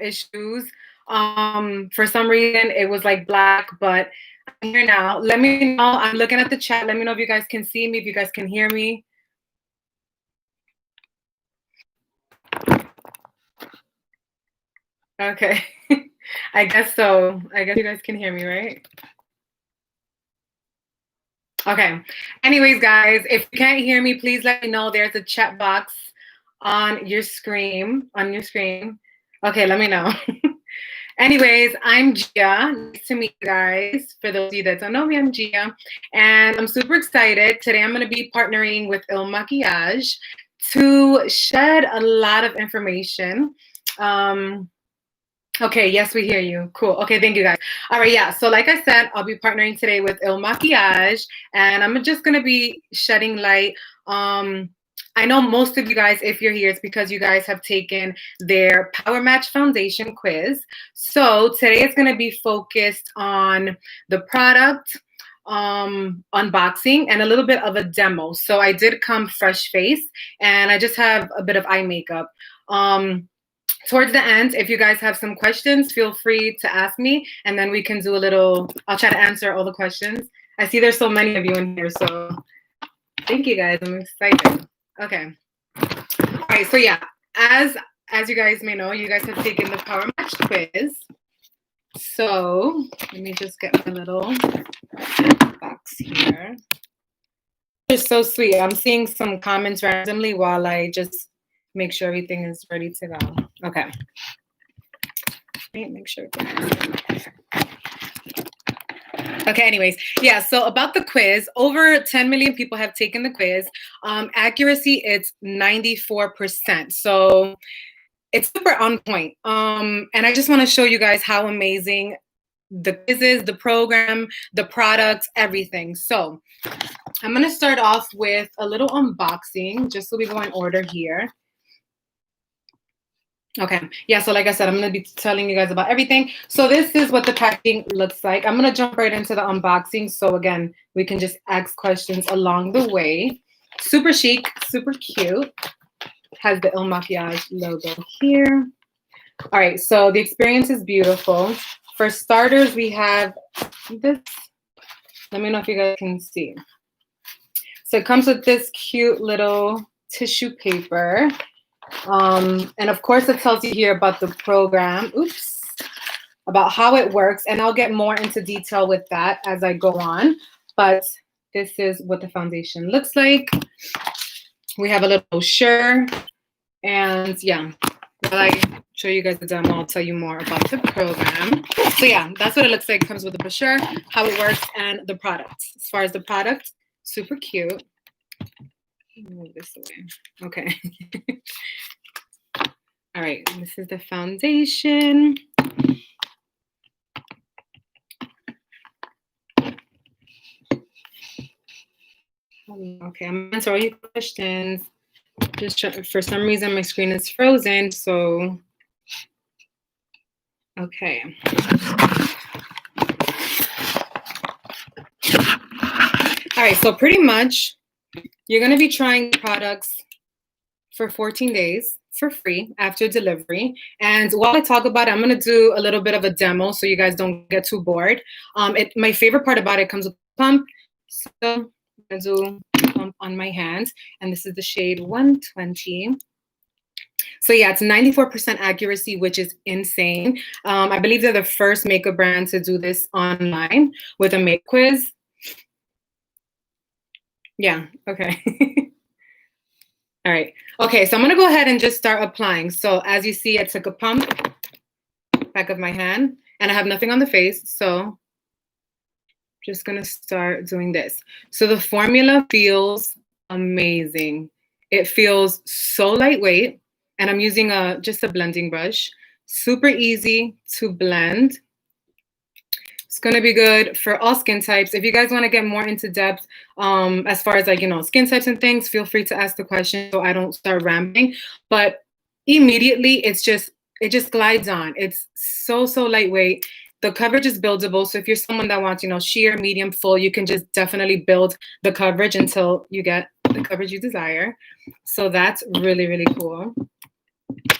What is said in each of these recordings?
issues. For some reason, it was like black, but I'm here now. Let me know. I'm looking at the chat. Let me know if you guys can see me, if you guys can hear me. Okay. I guess so. I guess you guys can hear me, right? Okay. Anyways, guys, if you can't hear me, please let me know. There's a chat box on your screen. Okay, let me know. Anyways, I'm Gia. Nice to meet you guys. For those of you that don't know me, I'm Gia. And I'm super excited. Today I'm going to be partnering with MAKIAGE to shed a lot of information. Okay, yes, we hear you. Cool. Okay, thank you guys. All right, yeah. So like I said, I'll be partnering today with MAKIAGE, and I'm just gonna be shedding light. I know most of you guys, if you're here, it's because you guys have taken their Power Match Foundation quiz. So today it's gonna be focused on the product, unboxing, and a little bit of a demo. So I did come fresh face, and I just have a bit of eye makeup. Towards the end, if you guys have some questions, feel free to ask me, and then we can do a little, I'll try to answer all the questions. I see there's so many of you in here, so thank you guys, I'm excited. Okay. All right, so yeah, as you guys may know, you guys have taken the Power Match quiz. So let me just get my little box here. It's so sweet. I'm seeing some comments randomly while I just make sure everything is ready to go. Okay. Make sure. Okay, anyways, yeah, so about the quiz, over 10 million people have taken the quiz. Accuracy, it's 94%. So it's super on point. And I just want to show you guys how amazing the quiz is, the program, the product, everything. So I'm going to start off with a little unboxing, just so we go in order here. Okay, yeah, so like I said, I'm going to be telling you guys about everything. So this is what the packaging looks like. I'm going to jump right into the unboxing. So again, we can just ask questions along the way. Super chic, super cute. Has the MAKIAGE logo here. All right, so the experience is beautiful. For starters, we have this. Let me know if you guys can see. So it comes with this cute little tissue paper. And of course, it tells you here about the program, about how it works. And I'll get more into detail with that as I go on. But this is what the foundation looks like. We have a little brochure. And yeah, while I show you guys the demo, I'll tell you more about the program. So yeah, that's what it looks like. It comes with the brochure, how it works, and the product. As far as the product, super cute. Move this away. Okay. All right, this is the foundation. Okay, I'm gonna answer all your questions. Just for some reason, my screen is frozen, so okay. All right, so pretty much, you're gonna be trying products for 14 days for free after delivery. And while I talk about it, I'm gonna do a little bit of a demo so you guys don't get too bored. My favorite part about it comes with a pump. So I'm gonna do a pump on my hand, and this is the shade 120. So yeah, it's 94% accuracy, which is insane. I believe they're the first makeup brand to do this online with a make quiz. Yeah, okay. All right. Okay, so I'm going to go ahead and just start applying. So as you see, I took a pump, back of my hand, and I have nothing on the face. So just going to start doing this. So the formula feels amazing. It feels so lightweight, and I'm using just a blending brush. Super easy to blend. It's going to be good for all skin types. If you guys want to get more into depth as far as like, skin types and things, feel free to ask the question so I don't start rambling. But immediately, it just glides on. It's so lightweight. The coverage is buildable. So if you're someone that wants, sheer, medium, full, you can just definitely build the coverage until you get the coverage you desire. So that's really, really cool.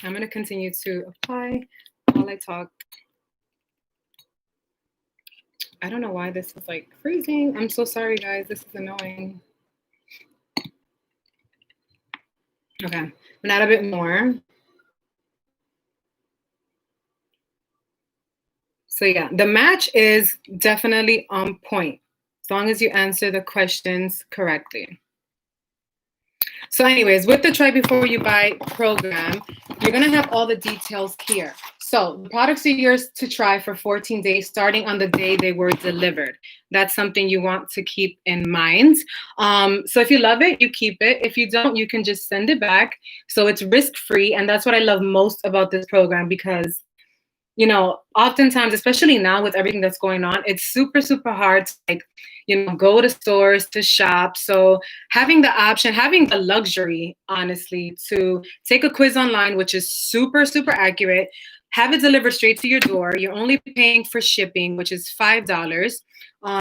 I'm going to continue to apply while I talk. I don't know why this is like freezing. I'm so sorry, guys. This is annoying. Okay, I'm gonna add a bit more. So yeah, the match is definitely on point as long as you answer the questions correctly. So anyways, with the Try Before You Buy program, you're gonna have all the details here. So the products are yours to try for 14 days, starting on the day they were delivered. That's something you want to keep in mind. So if you love it, you keep it. If you don't, you can just send it back. So it's risk-free, and that's what I love most about this program because you know, oftentimes, especially now with everything that's going on, it's super, super hard to like, you know, go to stores to shop. So having the option, having the luxury, honestly, to take a quiz online, which is super, super accurate, have it delivered straight to your door. You're only paying for shipping, which is $5.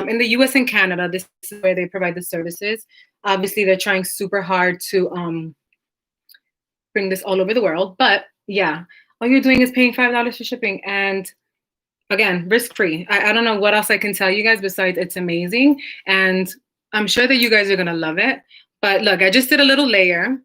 In the US and Canada, this is where they provide the services. Obviously, they're trying super hard to bring this all over the world. But yeah, all you're doing is paying $5 for shipping. And again, risk-free. I don't know what else I can tell you guys besides it's amazing. And I'm sure that you guys are going to love it. But look, I just did a little layer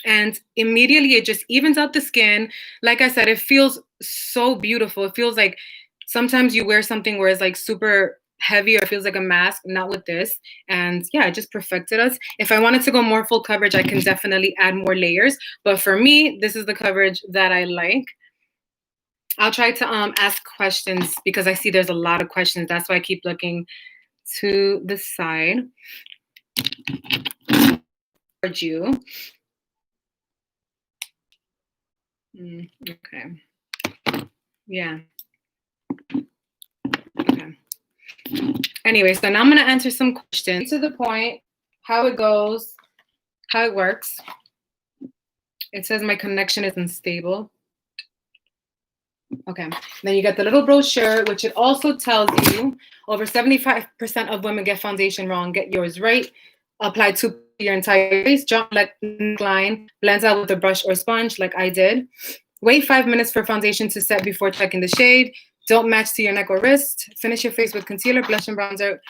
and immediately it just evens out the skin. Like I said, it feels so beautiful. It feels like sometimes you wear something where it's like super heavy or feels like a mask, not with this. And yeah, it just perfected us. If I wanted to go more full coverage, I can definitely add more layers. But for me, this is the coverage that I like. I'll try to ask questions because I see there's a lot of questions. That's why I keep looking to the side. Towards you. Okay. Yeah. Okay. Anyway, so now I'm going to answer some questions to the point, how it goes, how it works. It says my connection is unstable. Okay. Then you get the little brochure, which it also tells you over 75% of women get foundation wrong. Get yours right. Apply to your entire face. Jump like line. Blends out with a brush or sponge like I did. Wait 5 minutes for foundation to set before checking the shade. Don't match to your neck or wrist. Finish your face with concealer, blush, and bronzer.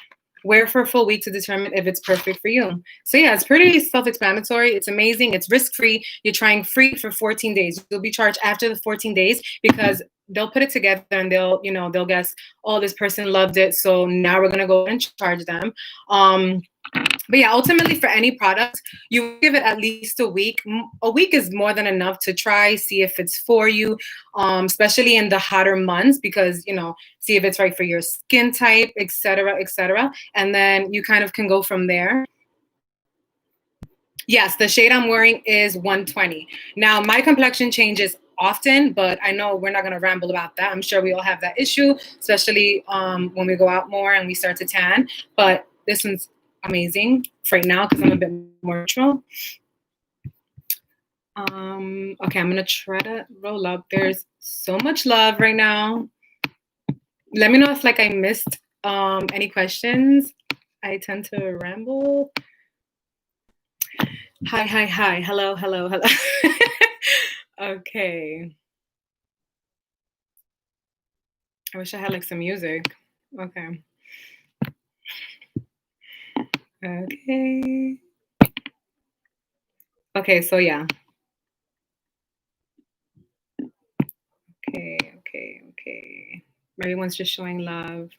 Wear for a full week to determine if it's perfect for you. So yeah, it's pretty self-explanatory. It's amazing. It's risk-free. You're trying free for 14 days. You'll be charged after the 14 days because they'll put it together and they'll, you know, they'll guess, oh, this person loved it. So now we're going to go and charge them. But yeah, ultimately for any product, you give it at least a week. A week is more than enough to try, see if it's for you, especially in the hotter months, because, you know, see if it's right for your skin type, et cetera, et cetera. And then you kind of can go from there. Yes, the shade I'm wearing is 120. Now, my complexion changes often, but I know we're not going to ramble about that. I'm sure we all have that issue, especially when we go out more and we start to tan. But this one's amazing right now because I'm a bit more neutral. Okay, I'm gonna try to roll up. There's so much love right now. Let me know if like I missed any questions. I tend to ramble. Hi, hi, hi. Hello, hello, hello. Okay. I wish I had like some music. Okay. Okay. Okay, so yeah. Okay. Everyone's just showing love.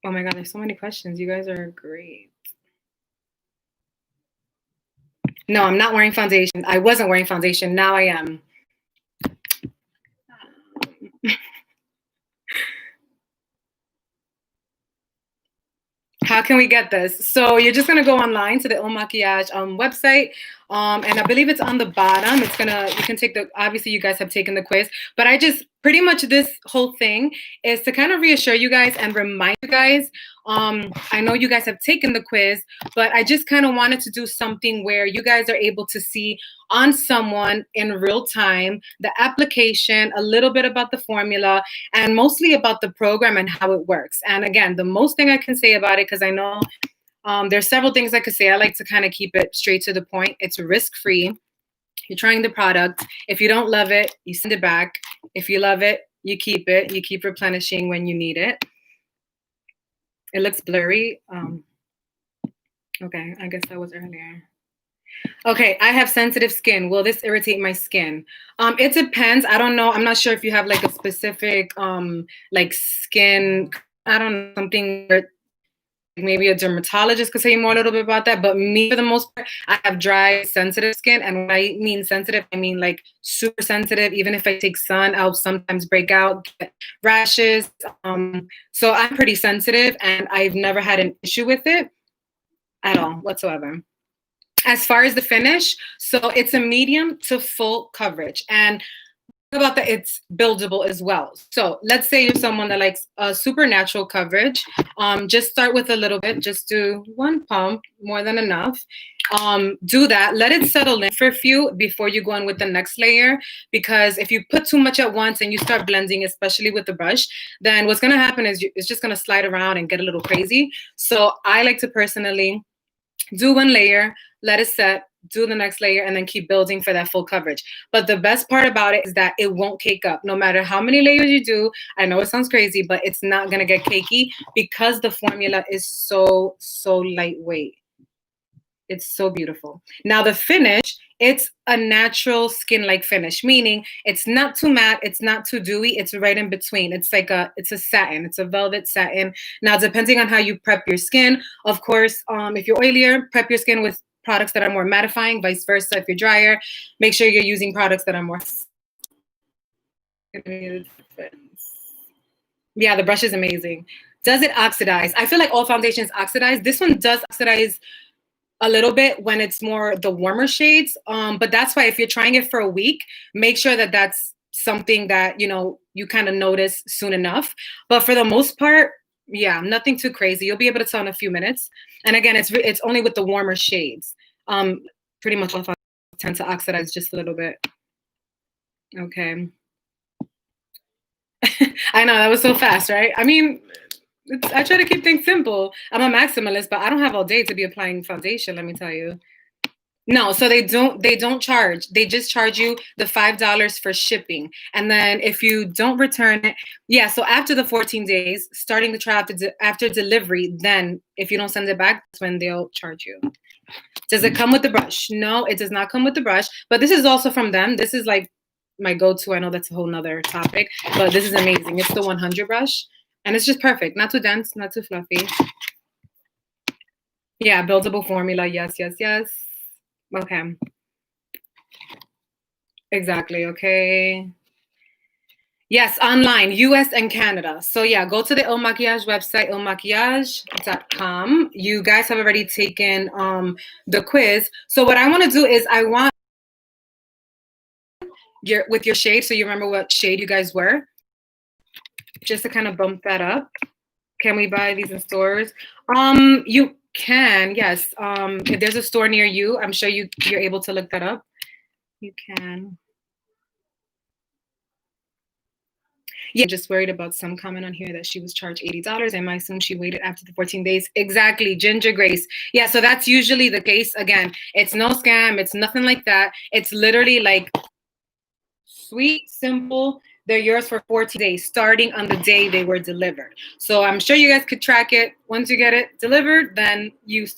Oh my God, there's so many questions. You guys are great. No, I'm not wearing foundation. I wasn't wearing foundation. Now I am. How can we get this? So you're just gonna go online to the MAKIAGE website, and I believe it's on the bottom. It's gonna, you can take the, obviously you guys have taken the quiz, but I just, pretty much this whole thing is to kind of reassure you guys and remind you guys. I know you guys have taken the quiz, but I just kind of wanted to do something where you guys are able to see on someone in real time the application, a little bit about the formula, and mostly about the program and how it works. And again, the most thing I can say about it, because I know there's several things I could say. I like to kind of keep it straight to the point. It's risk-free. You're trying the product. If you don't love it, you send it back. If you love it, you keep it. You keep replenishing when you need it. It looks blurry. Okay, I guess that was earlier. Okay, I have sensitive skin. Will this irritate my skin? It depends. I don't know. I'm not sure if you have like a specific like skin, I don't know, something where maybe a dermatologist could tell you more a little bit about that. But me, for the most part, I have dry, sensitive skin. And when I mean sensitive, I mean like super sensitive. Even if I take sun, I'll sometimes break out, get rashes. So I'm pretty sensitive, and I've never had an issue with it at all whatsoever. As far as the finish, so it's a medium to full coverage. And about that, it's buildable as well. So let's say you're someone that likes a supernatural coverage. Just start with a little bit. Just do one pump, more than enough. Do that. Let it settle in for a few before you go in with the next layer. Because if you put too much at once and you start blending, especially with the brush, then what's going to happen is it's just going to slide around and get a little crazy. So I like to personally do one layer, let it set, do the next layer, and then keep building for that full coverage. But the best part about it is that it won't cake up. No matter how many layers you do, I know it sounds crazy, but it's not going to get cakey because the formula is so, so lightweight. It's so beautiful. Now the finish, it's a natural skin-like finish, meaning it's not too matte, it's not too dewy, it's right in between. It's a satin, it's a velvet satin. Now, depending on how you prep your skin, of course, if you're oilier, prep your skin with products that are more mattifying, vice versa. If you're drier, make sure you're using products that are more. Yeah, the brush is amazing. Does it oxidize? I feel like all foundations oxidize. This one does oxidize a little bit when it's more the warmer shades. But that's why if you're trying it for a week, make sure that that's something that, you kind of notice soon enough. But for the most part, yeah, nothing too crazy. You'll be able to tell in a few minutes. And again, it's only with the warmer shades. Pretty much all tend to oxidize just a little bit. Okay. I know, that was so fast, right? I mean, I try to keep things simple. I'm a maximalist, but I don't have all day to be applying foundation, let me tell you. No, so they don't charge. They just charge you the $5 for shipping. And then if you don't return it, yeah, so after the 14 days, starting the trial after delivery, then if you don't send it back, that's when they'll charge you. Does it come with the brush? No, it does not come with the brush, but this is also from them. This is like my go-to. I know that's a whole nother topic, but this is amazing. It's the 100 brush. And it's just perfect. Not too dense, not too fluffy. Yeah, buildable formula. Yes, yes, yes. Okay. Exactly. Okay. Yes, online, US and Canada. So yeah, go to the Il Makiage website, ilmakiage.com. You guys have already taken the quiz. So what I want to do is I want with your shade, so you remember what shade you guys were, just to kind of bump that up. Can we buy these in stores? You can, yes. If there's a store near you, I'm sure you're able to look that up. You can. Yeah, just worried about some comment on here that she was charged $80. And I assume she waited after the 14 days. Exactly, Ginger Grace. Yeah, so that's usually the case. Again, it's no scam. It's nothing like that. It's literally like sweet, simple. They're yours for 14 days, starting on the day they were delivered. So I'm sure you guys could track it. Once you get it delivered, then you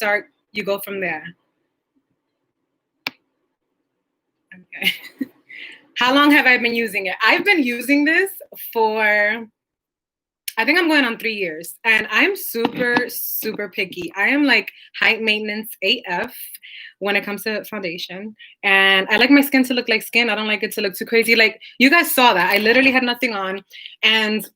go from there. Okay. How long have I been using it? I've been using this for, I think I'm going on 3 years. And I'm super, super picky. I am like high maintenance AF when it comes to foundation. And I like my skin to look like skin. I don't like it to look too crazy. Like you guys saw that. I literally had nothing on. And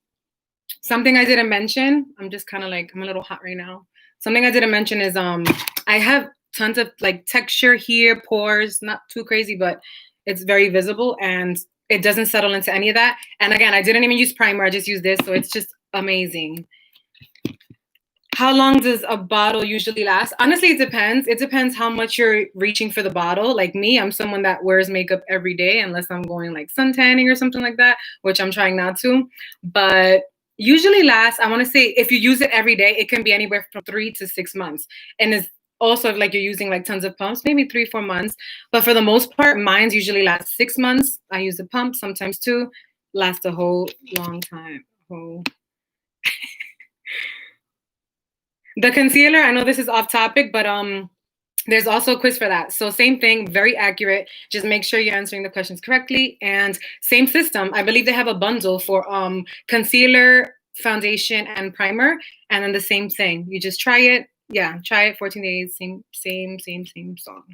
something I didn't mention, I'm just kind of like, I'm a little hot right now. Something I didn't mention is I have tons of like texture here, pores, not too crazy, but it's very visible and it doesn't settle into any of that. And again, I didn't even use primer. I just used this. So it's just amazing. How long does a bottle usually last? Honestly, it depends. It depends how much you're reaching for the bottle. Like me, I'm someone that wears makeup every day unless I'm going like sun tanning or something like that, which I'm trying not to. But usually lasts, I want to say if you use it every day, it can be anywhere from 3 to 6 months. And also if like you're using like tons of pumps, maybe 3-4 months. But for the most part, mine's usually last 6 months. I use a pump, sometimes 2, last a whole long time. The concealer, I know this is off topic, but there's also a quiz for that. So same thing, very accurate. Just make sure you're answering the questions correctly. And same system. I believe they have a bundle for concealer, foundation, and primer. And then the same thing. You just try it. Yeah, try it 14 days. Same song.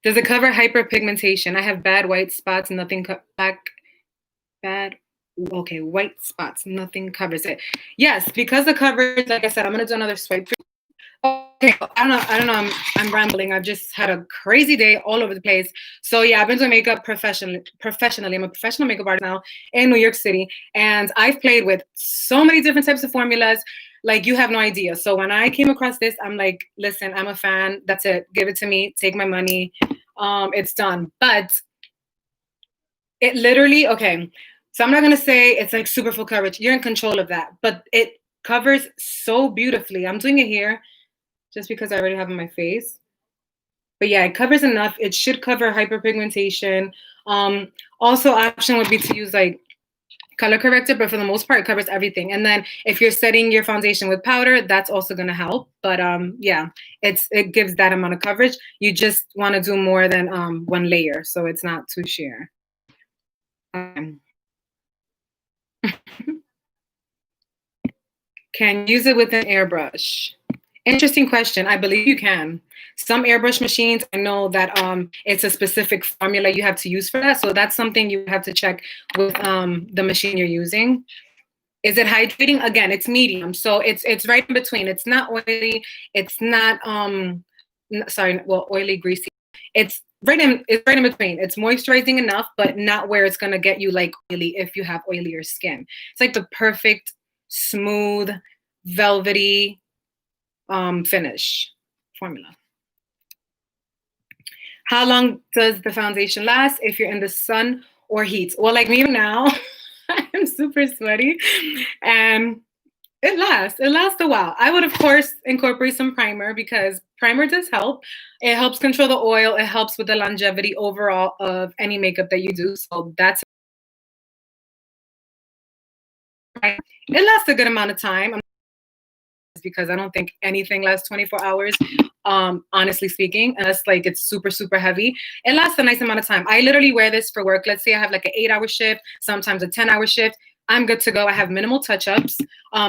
Does it cover hyperpigmentation? I have bad white spots, nothing bad. Okay, white spots, nothing covers it. Yes, because the coverage, like I said, I'm gonna do another swipe. Okay, I don't know. I'm rambling. I've just had a crazy day all over the place. So yeah, I've been doing makeup professionally. I'm a professional makeup artist now in New York City, and I've played with so many different types of formulas. Like you have no idea. So when I came across this, I'm like, listen, I'm a fan. That's it. Give it to me. Take my money. It's done. But it literally, okay. So I'm not gonna say it's like super full coverage. You're in control of that, but it covers so beautifully. I'm doing it here just because I already have on my face. But yeah, it covers enough. It should cover hyperpigmentation. Also, option would be to use like color corrector, but for the most part, it covers everything. And then if you're setting your foundation with powder, that's also gonna help. But yeah, it gives that amount of coverage. You just want to do more than one layer, so it's not too sheer. Can use it with an airbrush? Interesting question. I believe you can. Some airbrush machines, I know that it's a specific formula you have to use for that. So that's something you have to check with the machine you're using. Is it hydrating? Again, it's medium. So it's right in between. It's not oily. It's not oily, greasy. It's right in between. It's moisturizing enough, but not where it's gonna get you like oily if you have oilier skin. It's like the perfect, smooth, velvety finish formula. How long does the foundation last if you're in the sun or heat? Well, like me now, I'm super sweaty and it lasts a while. I would of course incorporate some primer because primer does help. It helps control the oil. It helps with the longevity overall of any makeup that you do. So that's it lasts a good amount of time. Because I don't think anything lasts 24 hours, honestly speaking, unless like it's super, super heavy. It lasts a nice amount of time. I literally wear this for work. Let's say I have like an 8-hour shift, sometimes a 10-hour shift. I'm good to go. I have minimal touch-ups.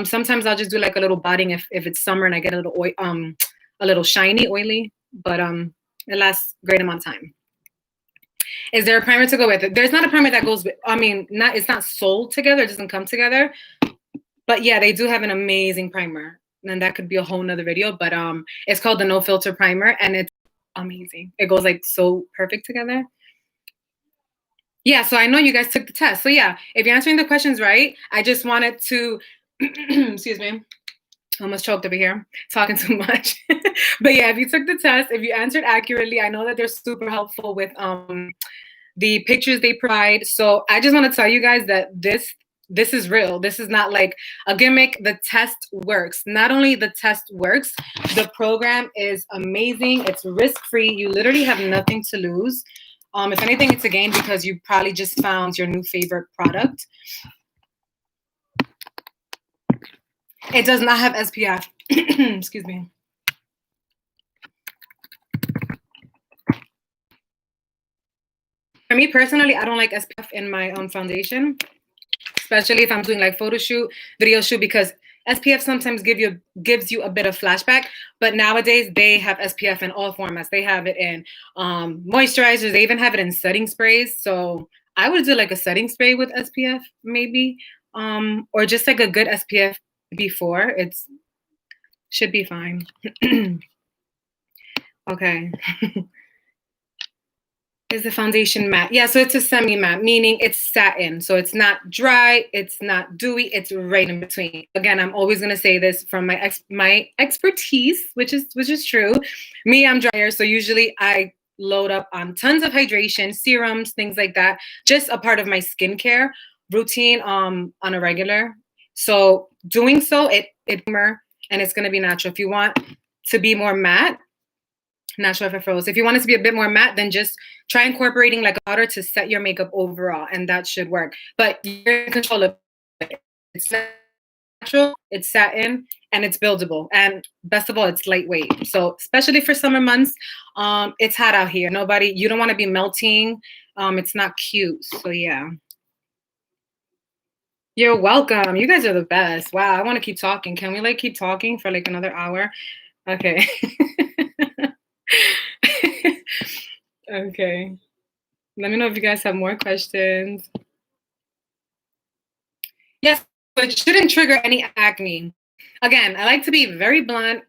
Sometimes I'll just do like a little botting if it's summer and I get a little a little shiny, oily, but it lasts a great amount of time. Is there a primer to go with it? There's not a primer that goes with, it's not sold together, it doesn't come together. But yeah, they do have an amazing primer. And that could be a whole nother video, but it's called the No Filter Primer and it's amazing. It goes like so perfect together. Yeah, so I know you guys took the test. So yeah, if you're answering the questions right, I just wanted to, excuse me, almost choked over here, talking too much. But yeah, if you took the test, if you answered accurately, I know that they're super helpful with the pictures they provide. So I just want to tell you guys that this is real. This is not like a gimmick. The test works. Not only the test works, the program is amazing. It's risk-free. You literally have nothing to lose. If anything, it's a gain because you probably just found your new favorite product. It does not have SPF. Excuse me. For me personally, I don't like SPF in my foundation, especially if I'm doing like photo shoot, video shoot, because SPF sometimes gives you a bit of flashback. But nowadays they have SPF in all formats. They have it in moisturizers. They even have it in setting sprays. So I would do like a setting spray with SPF maybe, or just like a good SPF before. It should be fine. Okay. Is the foundation matte? Yeah, so it's a semi-matte, meaning it's satin. So it's not dry, it's not dewy, it's right in between. Again, I'm always gonna say this from my expertise, which is true. Me, I'm drier, so usually I load up on tons of hydration, serums, things like that. Just a part of my skincare routine on a regular. So doing so, it and it's going to be natural. If you want to be more matte, natural FFOs. If you want it to be a bit more matte, then just try incorporating like a powder to set your makeup overall, and that should work. But you're in control of it. It's natural, it's satin, and it's buildable. And best of all, it's lightweight. So especially for summer months, it's hot out here. You don't want to be melting. It's not cute. So yeah. You're welcome. You guys are the best. Wow, I want to keep talking. Can we like keep talking for like another hour? Okay. Okay. Let me know if you guys have more questions. Yes, but it shouldn't trigger any acne. Again, I like to be very blunt.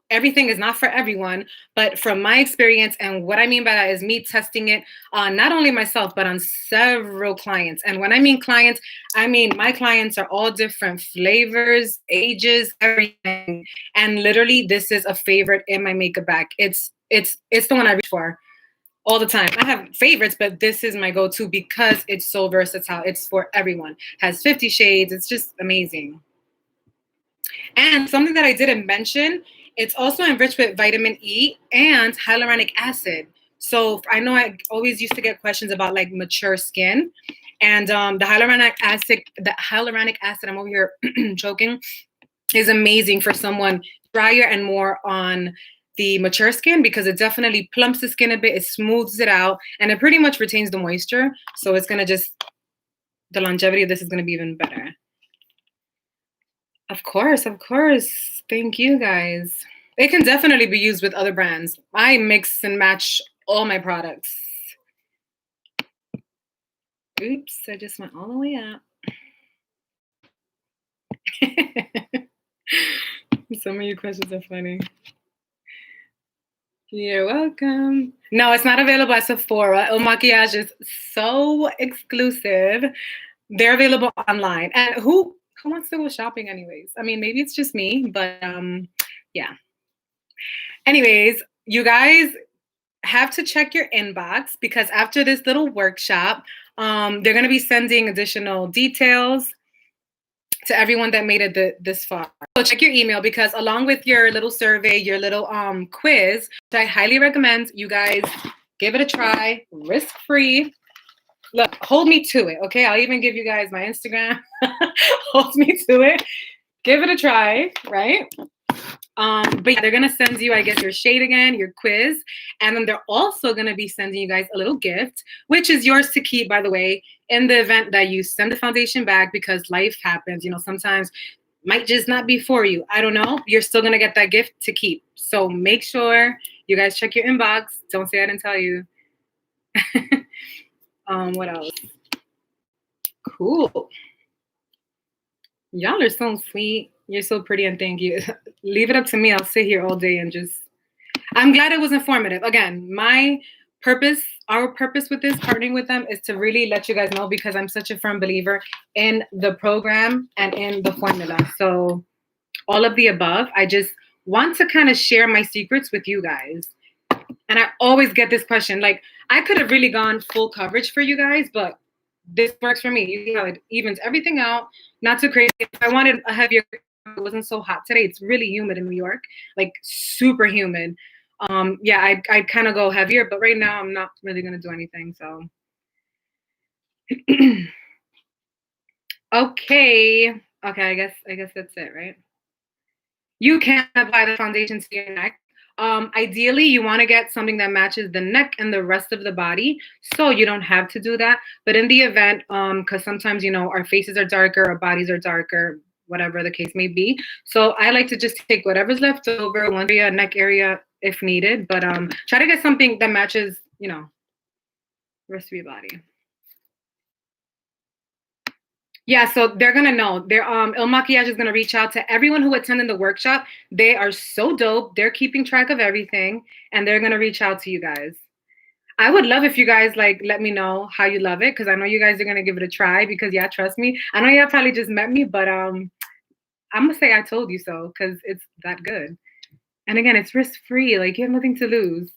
Everything is not for everyone, but from my experience, and what I mean by that is me testing it on not only myself, but on several clients. And when I mean clients, I mean my clients are all different flavors, ages, everything. And literally, this is a favorite in my makeup bag. It's the one I reach for all the time. I have favorites, but this is my go-to because it's so versatile. It's for everyone. Has 50 shades. It's just amazing. And something that I didn't mention, it's also enriched with vitamin E and hyaluronic acid. So I know I always used to get questions about like mature skin, and the hyaluronic acid, I'm over here choking, is amazing for someone drier and more on the mature skin because it definitely plumps the skin a bit, it smooths it out, and it pretty much retains the moisture. So it's gonna the longevity of this is gonna be even better. Of course. Thank you guys. It can definitely be used with other brands. I mix and match all my products. Oops, I just went all the way up. Some of your questions are funny. You're welcome. No, it's not available at Sephora. MAKIAGE is so exclusive. They're available online. And who wants to go shopping anyways? I mean, maybe it's just me, but yeah. Anyways, you guys have to check your inbox because after this little workshop, they're going to be sending additional details to everyone that made it this far. So check your email because along with your little survey, your little quiz, which I highly recommend you guys give it a try, risk-free. Look, hold me to it, okay? I'll even give you guys my Instagram. Hold me to it. Give it a try, right? But yeah, they're gonna send you, I guess, your shade again, your quiz, and then they're also gonna be sending you guys a little gift, which is yours to keep, by the way, in the event that you send the foundation back because life happens. You know, sometimes might just not be for you. I don't know. You're still gonna get that gift to keep. So make sure you guys check your inbox. Don't say I didn't tell you. What else? Cool. Y'all are so sweet. You're so pretty, and thank you. Leave it up to me. I'll sit here all day and I'm glad it was informative. Again, our purpose with this, partnering with them, is to really let you guys know because I'm such a firm believer in the program and in the formula. So all of the above, I just want to kind of share my secrets with you guys. And I always get this question. Like, I could have really gone full coverage for you guys, but this works for me. You see how it evens everything out. Not too crazy. If I wanted a heavier, it wasn't so hot today. It's really humid in New York, like super humid. Yeah, I'd kind of go heavier, but right now I'm not really gonna do anything. So, okay, I guess that's it, right? You can apply the foundation to your neck. Ideally, you want to get something that matches the neck and the rest of the body, so you don't have to do that. But in the event, because sometimes, you know, our faces are darker, our bodies are darker, whatever the case may be. So I like to just take whatever's left over, one area, neck area, if needed. But try to get something that matches, you know, the rest of your body. Yeah, so they're gonna know. Il Makiage is gonna reach out to everyone who attended the workshop. They are so dope. They're keeping track of everything, and they're gonna reach out to you guys. I would love if you guys like let me know how you love it because I know you guys are gonna give it a try. Because yeah, trust me, I know y'all probably just met me, but I'm gonna say I told you so because it's that good. And again, it's risk free. Like you have nothing to lose.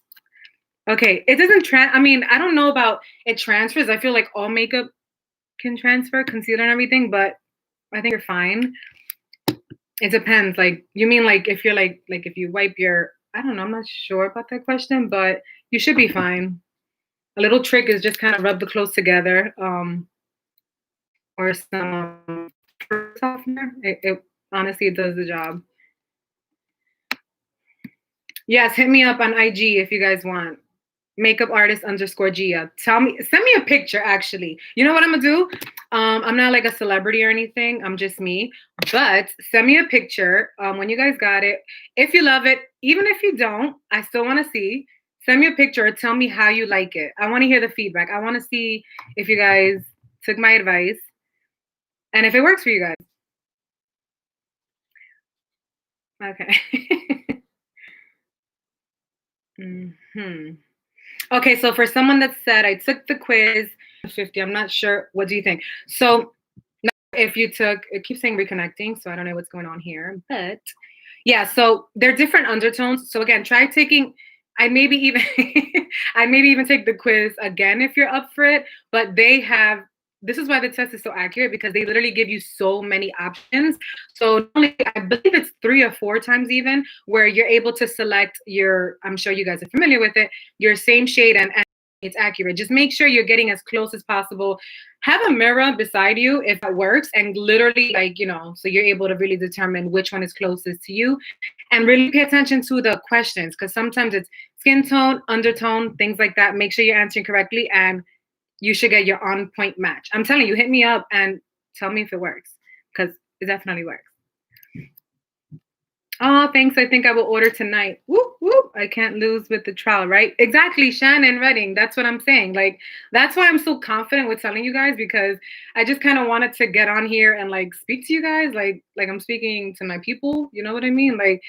Okay, it doesn't I mean, I don't know about it transfers. I feel like all makeup can transfer, concealer and everything, but I think you're fine. It depends. Like, you mean like if you're like if you wipe your, I don't know, I'm not sure about that question, but you should be fine. A little trick is just kind of rub the clothes together, or some softener. It honestly it does the job. Yes, hit me up on IG if you guys want. Makeup artist underscore Gia. Tell me, send me a picture actually. You know what I'm gonna do? I'm not like a celebrity or anything. I'm just me. But send me a picture when you guys got it. If you love it, even if you don't, I still want to see. Send me a picture or tell me how you like it. I want to hear the feedback. I want to see if you guys took my advice and if it works for you guys. Okay. hmm Okay, so for someone that said I took the quiz 50, I'm not sure. What do you think? So if you took, it keeps saying reconnecting, so I don't know what's going on here, but yeah, so they're different undertones. So again, try taking, I maybe even I maybe even take the quiz again if you're up for it, but they have, this is why the test is so accurate because they literally give you so many options. So not only, I believe it's 3 or 4 times even where you're able to select your, I'm sure you guys are familiar with it, your same shade and it's accurate. Just make sure you're getting as close as possible. Have a mirror beside you if it works, and literally, like, so you're able to really determine which one is closest to you, and really pay attention to the questions because sometimes it's skin tone, undertone, things like that. Make sure you're answering correctly, and you should get your on point match. I'm telling you, hit me up and tell me if it works because it definitely works. Oh, thanks. I think I will order tonight. Whoop, whoop. I can't lose with the trial, right? Exactly. Shannon Redding. That's what I'm saying. Like, that's why I'm so confident with telling you guys because I just kind of wanted to get on here and like speak to you guys like I'm speaking to my people. You know what I mean? Like,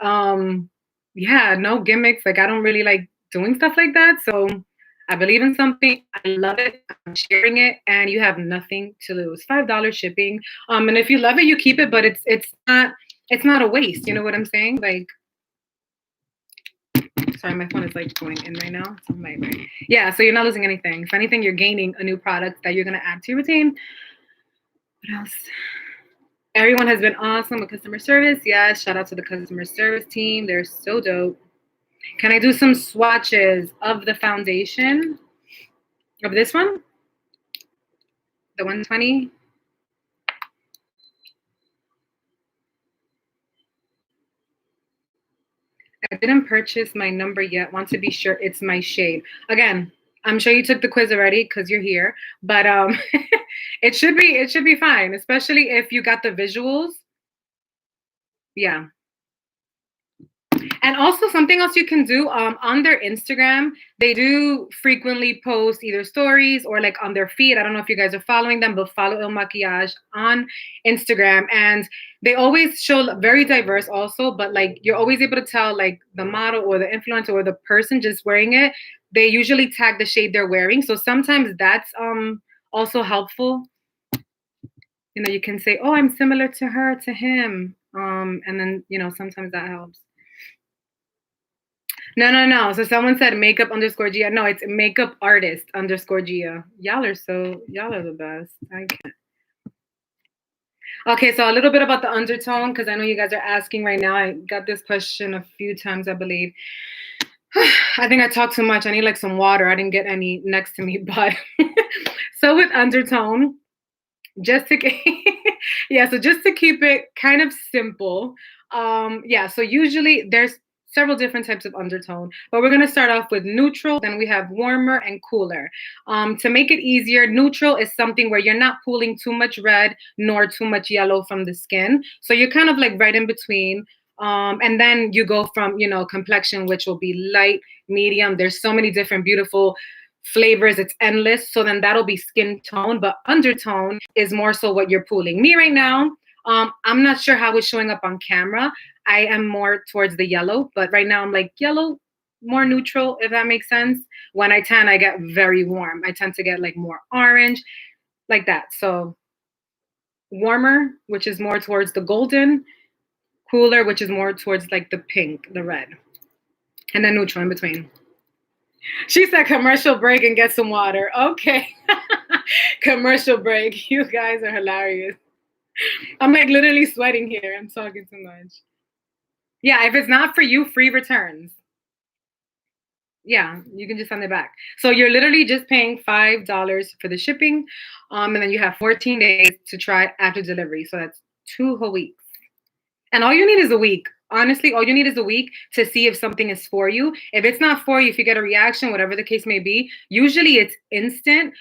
um, yeah, no gimmicks. Like, I don't really like doing stuff like that. So I believe in something. I love it. I'm sharing it, and you have nothing to lose. $5 shipping. And if you love it, you keep it. But it's not a waste. You know what I'm saying? Like, sorry, my phone is like going in right now. It's on my right. Yeah, so you're not losing anything. If anything, you're gaining a new product that you're gonna add to your routine. What else? Everyone has been awesome with customer service. Yes, shout out to the customer service team. They're so dope. Can I do some swatches of the foundation of this one? The 120? I didn't purchase my number yet. Want to be sure it's my shade. Again, I'm sure you took the quiz already because you're here, but it should be fine, especially if you got the visuals. Yeah. And also something else you can do on their Instagram, they do frequently post either stories or like on their feed. I don't know if you guys are following them, but follow Il Makiage on Instagram. And they always show very diverse also, but like you're always able to tell like the model or the influencer or the person just wearing it. They usually tag the shade they're wearing. So sometimes that's also helpful. You can say, oh, I'm similar to her, to him. And then, sometimes that helps. No, no, no. So someone said makeup underscore Gia. No, it's makeup artist underscore Gia. Y'all are the best. I can't. Okay, so a little bit about the undertone, because I know you guys are asking right now. I got this question a few times, I believe. I think I talked too much. I need like some water. I didn't get any next to me, but so with undertone, just to yeah, so just to keep it kind of simple, yeah, so usually there's several different types of undertone, but we're going to start off with neutral, then we have warmer and cooler. To make it easier, neutral is something where you're not pulling too much red nor too much yellow from the skin, so you're kind of like right in between. And then you go from complexion, which will be light, medium. There's so many different beautiful flavors, it's endless. So then that'll be skin tone, but undertone is more so what you're pulling. Me right now, I'm not sure how it's showing up on camera. I am more towards the yellow, but right now I'm like yellow, more neutral, if that makes sense. When I tan, I get very warm. I tend to get like more orange, like that. So warmer, which is more towards the golden, cooler, which is more towards like the pink, the red, and then neutral in between. She said commercial break and get some water. Okay. Commercial break. You guys are hilarious. I'm like literally sweating here. I'm talking too much. Yeah, if it's not for you, free returns. Yeah, you can just send it back. So you're literally just paying $5 for the shipping, and then you have 14 days to try it after delivery. So that's 2 whole weeks. And all you need is a week. Honestly, all you need is a week to see if something is for you. If it's not for you, if you get a reaction, whatever the case may be, usually it's instant.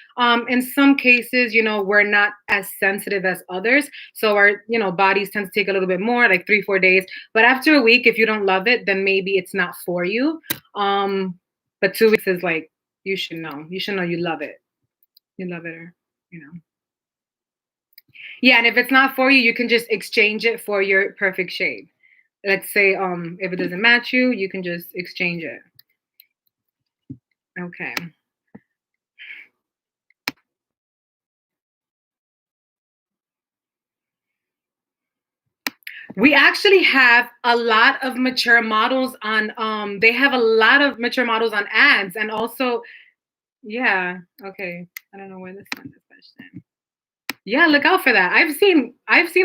In some cases, we're not as sensitive as others. So our, bodies tend to take a little bit more, like 3, 4 days. But after a week, if you don't love it, then maybe it's not for you. But 2 weeks is like, you should know. You should know you love it. You love it, or, you know. Yeah, and if it's not for you, you can just exchange it for your perfect shade. Let's say if it doesn't match you, you can just exchange it. Okay. We actually have a lot of mature models on they have a lot of mature models on ads, and also yeah, okay. I don't know where this one is question. Yeah, look out for that. I've seen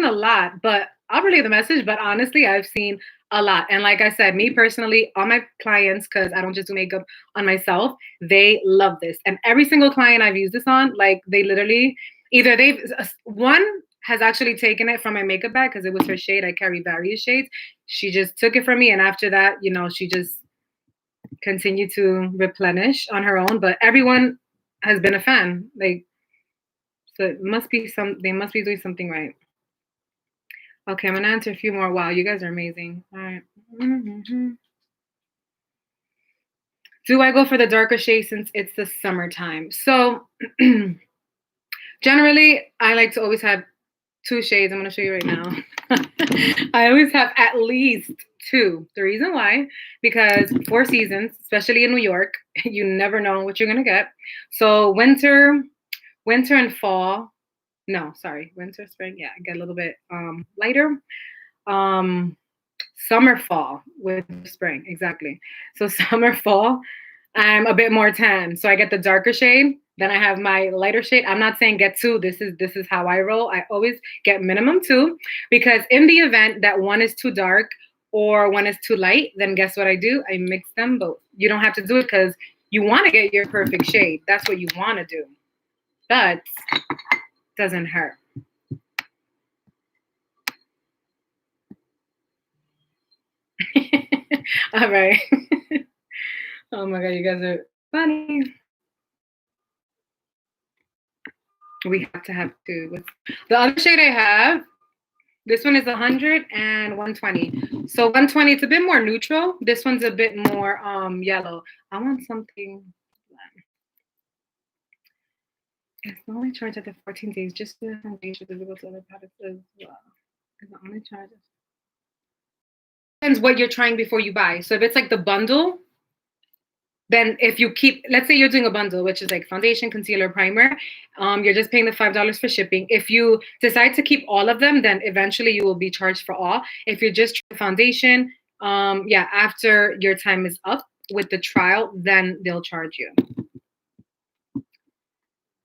a lot, but I'll relay the message. But honestly, I've seen a lot. And like I said, me personally, all my clients, because I don't just do makeup on myself, they love this. And every single client I've used this on, like they literally either they've one has actually taken it from my makeup bag because it was her shade. I carry various shades. She just took it from me, and after that, she just continued to replenish on her own. But everyone has been a fan. Like so it must be they must be doing something right. Okay, I'm gonna answer a few more. Wow, you guys are amazing. All right. Do I go for the darker shade since it's the summertime? So generally I like to always have 2 shades. I'm gonna show you right now. I always have at least 2. The reason why, because 4 seasons, especially in New York, you never know what you're gonna get. So winter and fall. No, sorry, winter, spring. Yeah, get a little bit lighter. Um, Summer, fall with spring, exactly. So summer, fall, I'm a bit more tan, so I get the darker shade. Then I have my lighter shade. I'm not saying get 2. This is how I roll. I always get minimum 2, because in the event that one is too dark or one is too light, then guess what I do? I mix them both. You don't have to do it because you want to get your perfect shade. That's what you want to do. But doesn't hurt. All right. Oh my god, you guys are funny. We have to have 2. The other shade I have, this one is 100 and 120. So 120, it's a bit more neutral. This one's a bit more yellow. I want something. It's only charged after 14 days, just for the foundation visible to other products as well. It's only charged. Depends what you're trying before you buy. So if it's like the bundle, then if you keep, let's say you're doing a bundle, which is like foundation, concealer, primer, you're just paying the $5 for shipping. If you decide to keep all of them, then eventually you will be charged for all. If you're just trying foundation, yeah, after your time is up with the trial, then they'll charge you.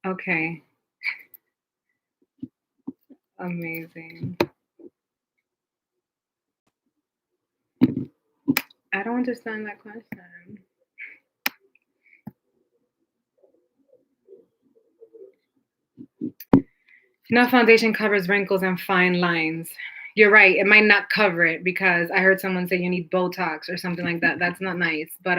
Okay. Amazing. I don't understand that question. No foundation covers wrinkles and fine lines. You're right. It might not cover it because I heard someone say you need Botox or something like that. That's not nice. But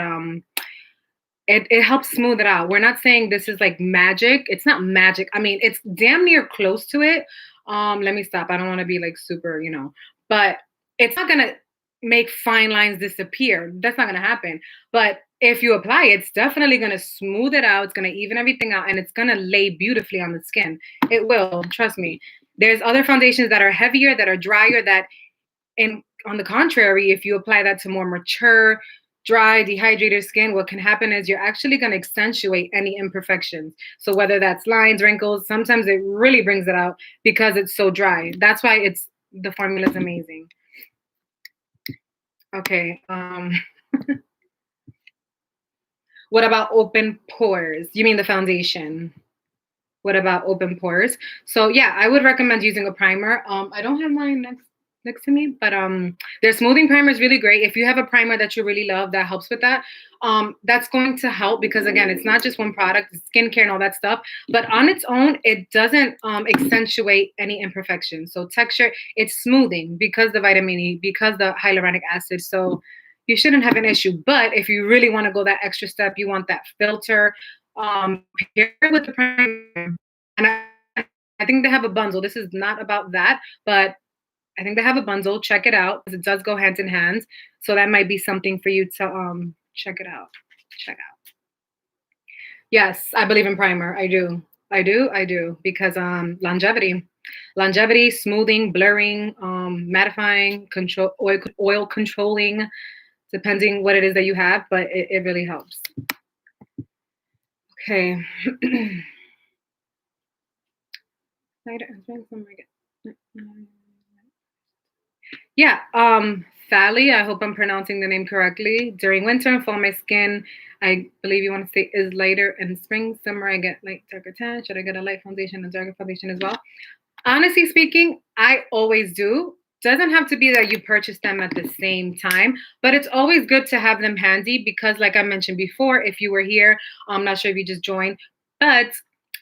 it helps smooth it out. We're not saying this is like magic. It's not magic. I mean, it's damn near close to it. Let me stop. I don't want to be like super, but it's not gonna make fine lines disappear. That's not gonna happen. But if you apply it, it's definitely gonna smooth it out. It's gonna even everything out, and it's gonna lay beautifully on the skin. It will, trust me. There's other foundations that are heavier, that are drier, that and on the contrary, if you apply that to more mature, dry, dehydrated skin, what can happen is you're actually going to accentuate any imperfections. So whether that's lines, wrinkles, sometimes it really brings it out because it's so dry. That's why the formula is amazing. Okay. What about open pores? You mean the foundation? What about open pores? So yeah, I would recommend using a primer. I don't have mine next to me, but their smoothing primer is really great. If you have a primer that you really love that helps with that, that's going to help because again, it's not just one product, it's skincare and all that stuff, but on its own, it doesn't accentuate any imperfections. So texture, it's smoothing because the vitamin E, because the hyaluronic acid. So you shouldn't have an issue. But if you really want to go that extra step, you want that filter, pair it with the primer. And I think they have a bundle. This is not about that, but I think they have a bundle. Check it out because it does go hand in hand. So that might be something for you to check it out. Check out. Yes, I believe in primer. I do. I do because longevity, smoothing, blurring, mattifying, control oil controlling, depending what it is that you have, but it really helps. Okay. Yeah, Fally, I hope I'm pronouncing the name correctly. During winter and fall, my skin, I believe you want to say, is lighter. In spring, summer, I get light, darker tan. Should I get a light foundation and darker foundation as well? Honestly speaking, I always do. Doesn't have to be that you purchase them at the same time, but it's always good to have them handy because, like I mentioned before, if you were here, I'm not sure if you just joined, but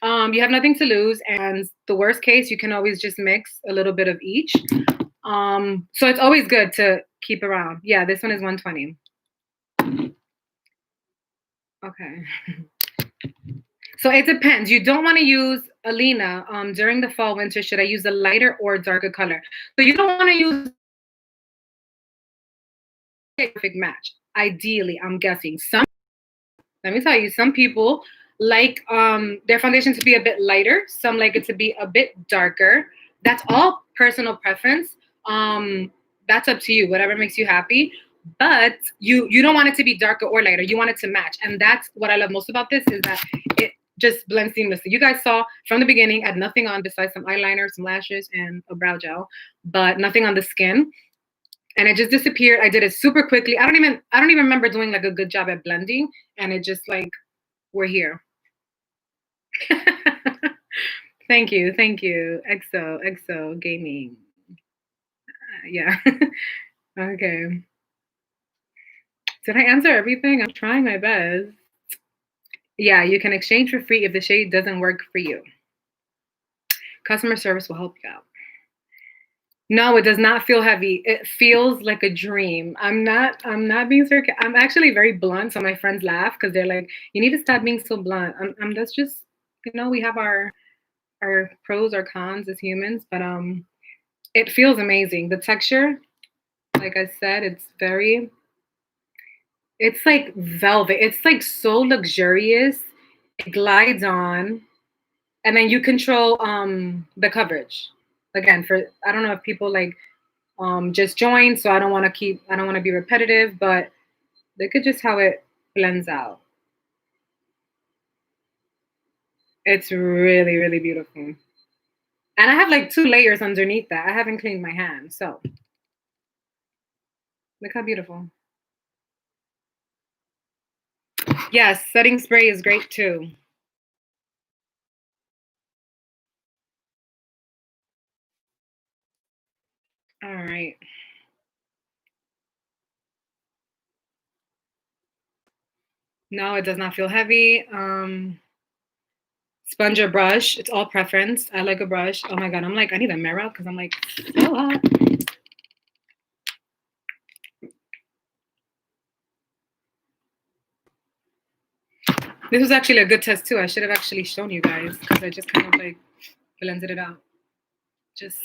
you have nothing to lose. And the worst case, you can always just mix a little bit of each. So it's always good to keep around. Yeah, this one is 120. Okay. So it depends. You don't want to use Alina during the fall, winter. Should I use a lighter or darker color? So you don't want to use a perfect match. Ideally, I'm guessing. Let me tell you, some people like their foundation to be a bit lighter. Some like it to be a bit darker. That's all personal preference. That's up to you, whatever makes you happy. But you don't want it to be darker or lighter. You want it to match. And that's what I love most about this is that it just blends seamlessly. You guys saw from the beginning, I had nothing on besides some eyeliner, some lashes, and a brow gel, but nothing on the skin. And it just disappeared. I did it super quickly. I don't even remember doing like a good job at blending. And it just like, we're here. Thank you. EXO gaming. Yeah. Okay. Did I answer everything? I'm trying my best. Yeah, you can exchange for free if the shade doesn't work for you. Customer service will help you out. No, it does not feel heavy. It feels like a dream. I'm not being sarcastic. I'm actually very blunt, so my friends laugh because they're like, "You need to stop being so blunt." That's just, we have our pros, our cons as humans, but it feels amazing. The texture, like I said, it's like velvet. It's like so luxurious. It glides on, and then you control the coverage. Again, for I don't know if people like just joined, so I don't want to be repetitive, but look at just how it blends out. It's really, really beautiful. And I have like 2 layers underneath that. I haven't cleaned my hand, so look how beautiful. Yes, setting spray is great too. All right. No, it does not feel heavy. Sponge or brush, it's all preference. I like a brush. Oh my God, I'm like, I need a mirror because I'm like so hot. This was actually a good test too. I should have actually shown you guys because I just kind of like blended it out. Just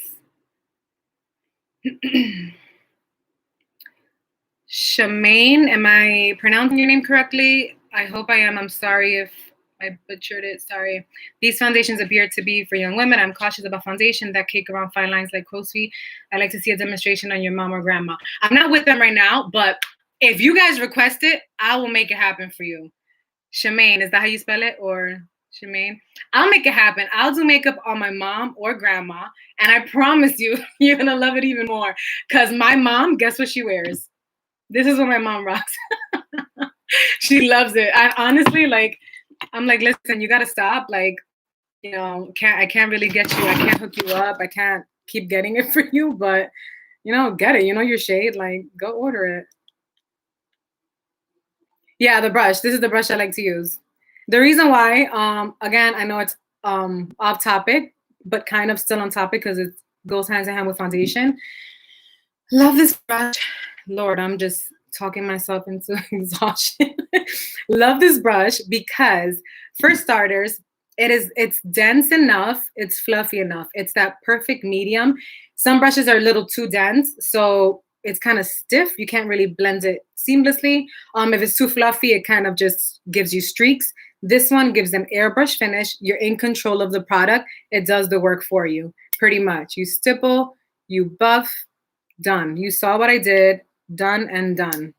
Shamaine, am I pronouncing your name correctly? I hope I am. I'm sorry if I butchered it. Sorry. These foundations appear to be for young women. I'm cautious about foundation that cake around fine lines like crow's feet. I'd like to see a demonstration on your mom or grandma. I'm not with them right now, but if you guys request it, I will make it happen for you. Shamaine, is that how you spell it? Or Shamaine? I'll make it happen. I'll do makeup on my mom or grandma. And I promise you, you're going to love it even more. Because my mom, guess what she wears? This is what my mom rocks. She loves it. I honestly, like, I'm like, listen, you got to stop. Like, you know, I can't really get you. I can't hook you up. I can't keep getting it for you, but you know, get it. You know your shade, like go order it. Yeah, the brush. This is the brush I like to use. The reason why, again, I know it's off topic, but kind of still on topic because it goes hand in hand with foundation. Love this brush. Lord, I'm just talking myself into exhaustion. Love this brush because, for starters, it's dense enough, it's fluffy enough. It's that perfect medium. Some brushes are a little too dense, so it's kind of stiff. You can't really blend it seamlessly. If it's too fluffy, it kind of just gives you streaks. This one gives an airbrush finish. You're in control of the product. It does the work for you, pretty much. You stipple, you buff, done. You saw what I did, done and done.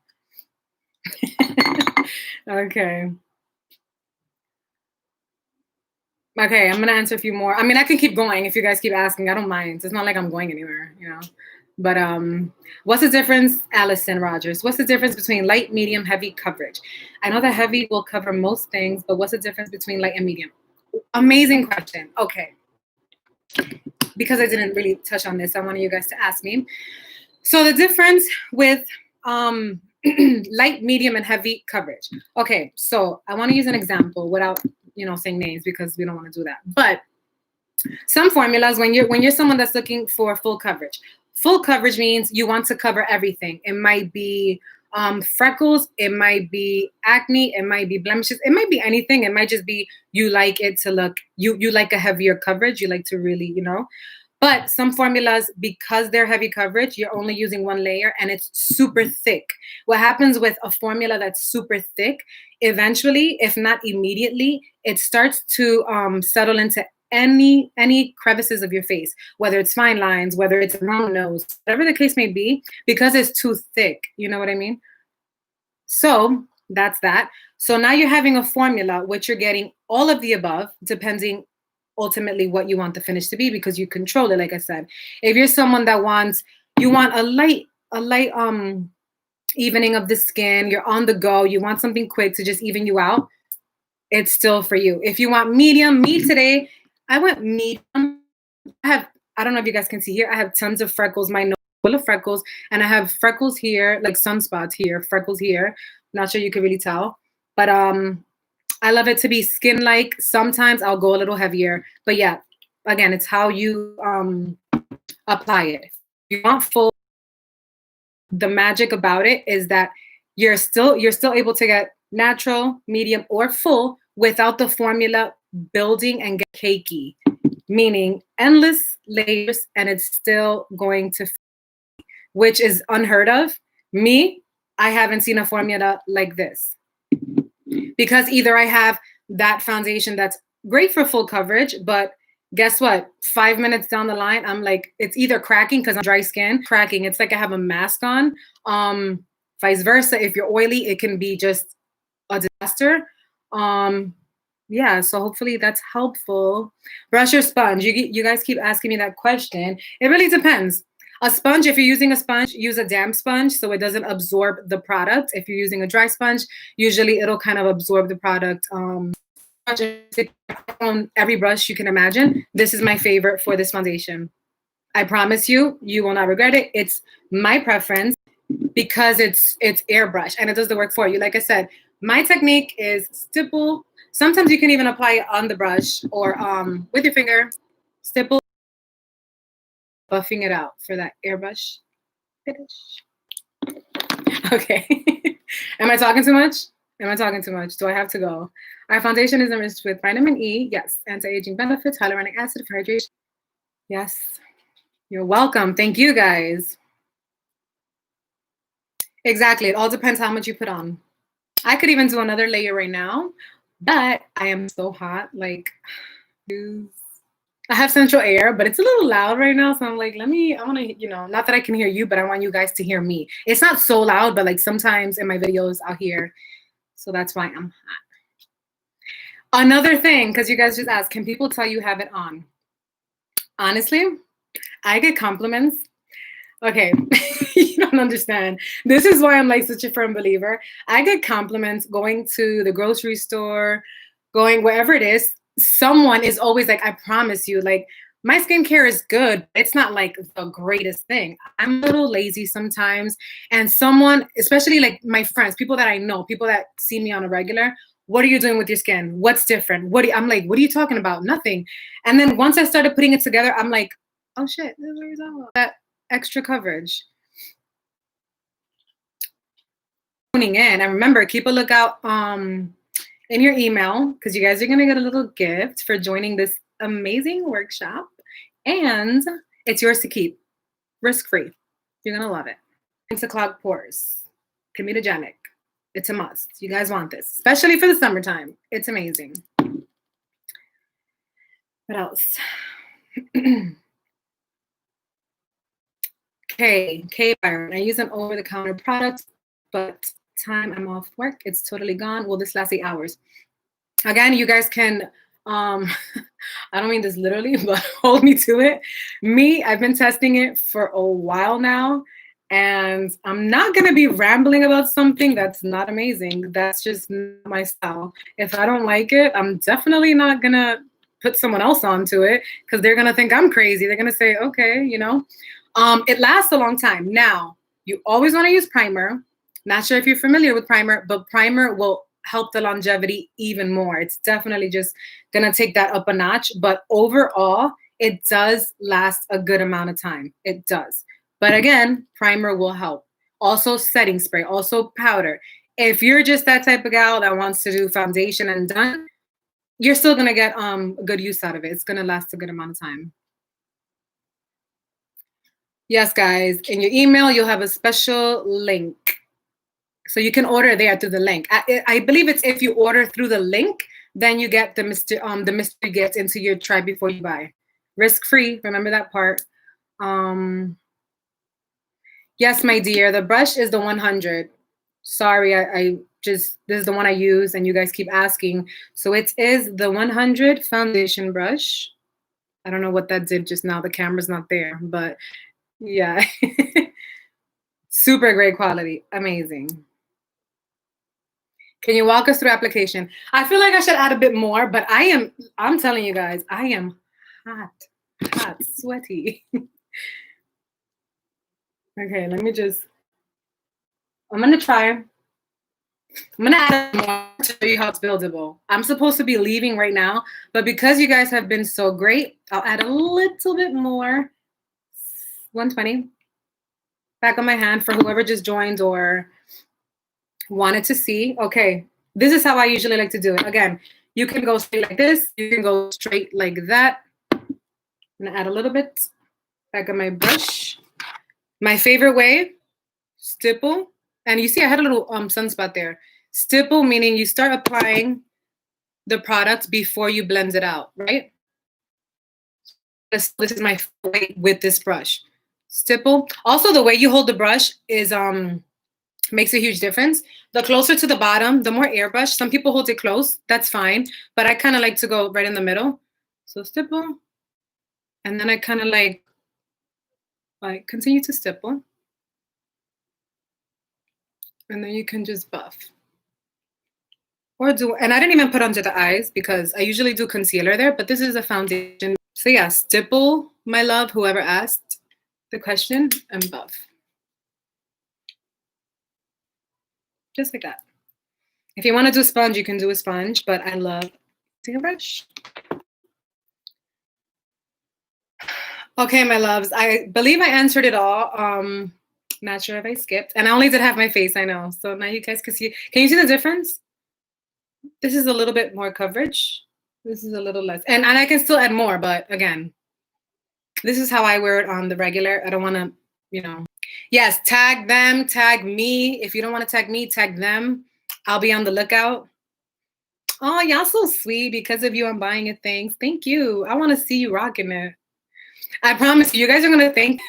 Okay. Okay, I'm gonna answer a few more. I mean, I can keep going if you guys keep asking. I don't mind. It's not like I'm going anywhere, you know. But what's the difference, Allison Rogers? What's the difference between light, medium, heavy coverage? I know that heavy will cover most things, but what's the difference between light and medium? Amazing question. Okay. Because I didn't really touch on this, I wanted you guys to ask me. So the difference with light, medium, and heavy coverage. Okay, so I want to use an example without, you know, saying names because we don't want to do that. But some formulas, when you're someone that's looking for full coverage. Full coverage means you want to cover everything. It might be freckles, it might be acne, it might be blemishes, it might be anything. It might just be you like it to look, you like a heavier coverage, you like to really, you know. But some formulas, because they're heavy coverage, you're only using one layer and it's super thick. What happens with a formula that's super thick, eventually, if not immediately, it starts to settle into any crevices of your face, whether it's fine lines, whether it's a wrong nose, whatever the case may be, because it's too thick. You know what I mean? So that's that. So now you're having a formula which you're getting all of the above, depending ultimately what you want the finish to be, because you control it. Like I said, if you're someone that you want a light evening of the skin, you're on the go, you want something quick to just even you out, it's still for you. If you want medium, me today, I went medium. I don't know if you guys can see here, I have tons of freckles, my nose full of freckles, and I have freckles here, like sunspots here, freckles here. Not sure you can really tell, but I love it to be skin-like. Sometimes I'll go a little heavier, but yeah, again, it's how you apply it. If you want full, the magic about it is that you're still able to get natural, medium, or full without the formula building and get cakey, meaning endless layers, and it's still going to, which is unheard of. Me, I haven't seen a formula like this. Because either I have that foundation that's great for full coverage, but guess what? 5 minutes down the line, I'm like, it's either cracking because I'm dry skin, cracking. It's like I have a mask on. Vice versa, if you're oily, it can be just a disaster. Yeah, so hopefully that's helpful. Brush or sponge? You guys keep asking me that question. It really depends. A sponge, if you're using a sponge, use a damp sponge so it doesn't absorb the product. If you're using a dry sponge, usually it'll kind of absorb the product. On every brush you can imagine. This is my favorite for this foundation. I promise you, you will not regret it. It's my preference because it's airbrush and it does the work for you. Like I said, my technique is stipple. Sometimes you can even apply it on the brush or with your finger, stipple, buffing it out for that airbrush finish. Okay. Am I talking too much? Am I talking too much? Do I have to go? Our foundation is enriched with vitamin E. Yes. Anti-aging benefits, hyaluronic acid for hydration. Yes. You're welcome. Thank you, guys. Exactly. It all depends how much you put on. I could even do another layer right now, but I am so hot. Like, I have central air, but it's a little loud right now. So I'm like, I want to, you know, not that I can hear you, but I want you guys to hear me. It's not so loud, but like sometimes in my videos I'll hear. So that's why I'm hot. Another thing, because you guys just asked, can people tell you have it on? Honestly, I get compliments. Okay, you don't understand. This is why I'm like such a firm believer. I get compliments going to the grocery store, going wherever it is. someone is always like, I promise you, like, my skincare is good. It's not like the greatest thing. I'm a little lazy sometimes. And someone, especially like my friends, people that I know, people that see me on a regular, what are you doing with your skin? What's different? I'm like, what are you talking about? Nothing. And then once I started putting it together, I'm like, oh shit, this is what you're talking about. That extra coverage. Tuning in. And remember, keep a lookout in your email, because you guys are going to get a little gift for joining this amazing workshop. And it's yours to keep, risk-free. You're going to love it. To clog pores, comedogenic. It's a must. You guys want this, especially for the summertime. It's amazing. What else? K Byron. I use an over-the-counter product, but time I'm off work, it's totally gone. Will this last 8 hours? Again, you guys can, I don't mean this literally, but hold me to it. I've been testing it for a while now, and I'm not going to be rambling about something that's not amazing. That's just not my style. If I don't like it, I'm definitely not going to put someone else onto it, because they're going to think I'm crazy. They're going to say, okay, you know. It lasts a long time. Now, you always want to use primer. Not sure if you're familiar with primer, but primer will help the longevity even more. It's definitely just going to take that up a notch. But overall, it does last a good amount of time. It does. But again, primer will help. Also setting spray, also powder. If you're just that type of gal that wants to do foundation and done, you're still going to get good use out of it. It's going to last a good amount of time. Yes, guys. In your email, you'll have a special link. So you can order there through the link. I believe it's if you order through the link, then you get the mystery gift into your try before you buy. Risk-free, remember that part. Yes, my dear, the brush is the 100. Sorry, this is the one I use and you guys keep asking. So it is the 100 foundation brush. I don't know what that did just now. The camera's not there, but yeah. Super great quality, amazing. Can you walk us through application? I feel like I should add a bit more, but I'm telling you guys, I am hot, sweaty. Okay, I'm gonna add more to show you how it's buildable. I'm supposed to be leaving right now, but because you guys have been so great, I'll add a little bit more. 120. Back on my hand for whoever just joined or wanted to see. Okay, this is how I usually like to do it. Again, you can go straight like this. You can go straight like that. I'm gonna add a little bit back on my brush. My favorite way, stipple. And you see I had a little sunspot there. Stipple meaning you start applying the product before you blend it out, right? This is my way with this brush. Stipple. Also, the way you hold the brush is makes a huge difference. The closer to the bottom, the more airbrush. Some people hold it close. That's fine. But I kind of like to go right in the middle. So stipple. And then I kind of like continue to stipple. And then you can just buff. And I didn't even put under the eyes because I usually do concealer there, but this is a foundation. So yeah, stipple, my love, whoever asked the question, and buff. Just like that. If you want to do a sponge, you can do a sponge, but I love using a brush. Okay, my loves, I believe I answered it all. Not sure if I skipped. And I only did have my face, I know. So now you guys can see. Can you see the difference? This is a little bit more coverage. This is a little less. And I can still add more, but again, this is how I wear it on the regular. I don't want to, you know. Yes, tag them, tag me. If you don't want to tag me, tag them. I'll be on the lookout. Oh, y'all so sweet. Because of you, I'm buying it. Thanks. Thank you. I want to see you rocking it. I promise you guys are going to think.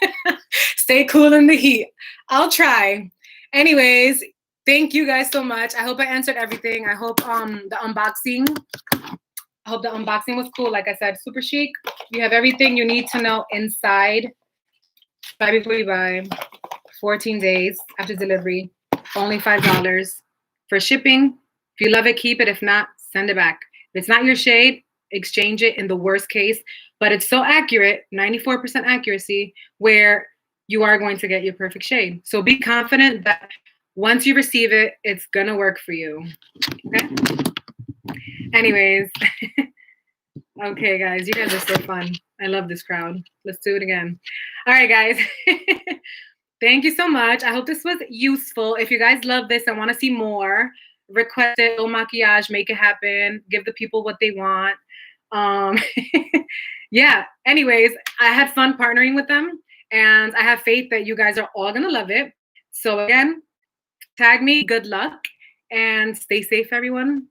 Stay cool in the heat. I'll try. Anyways, thank you guys so much. I hope I answered everything. I hope the unboxing was cool. Like I said, super chic. You have everything you need to know inside. Buy before you buy. 14 days after delivery. Only $5 for shipping. If you love it, keep it. If not, send it back. If it's not your shade, exchange it in the worst case, but it's so accurate, 94% accuracy, where you are going to get your perfect shade. So be confident that once you receive it, it's gonna work for you. Okay. Anyways, okay, guys, you guys are so fun. I love this crowd. Let's do it again. All right, guys. Thank you so much. I hope this was useful. If you guys love this and want to see more, request it, MAKIAGE, make it happen, give the people what they want. Yeah, anyways, I had fun partnering with them, and I have faith that you guys are all going to love it. So again, tag me, good luck, and stay safe, everyone.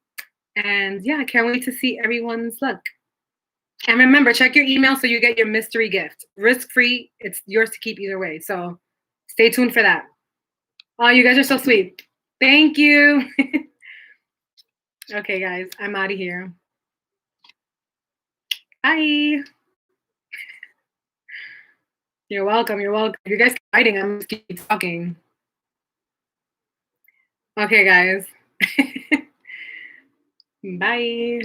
And yeah, I can't wait to see everyone's look. And remember, check your email so you get your mystery gift. Risk-free, it's yours to keep either way. So stay tuned for that. Oh, you guys are so sweet. Thank you. Okay, guys, I'm out of here. Bye. You're welcome. You're welcome. If you guys keep writing, I'm just keep talking. Okay, guys. Bye.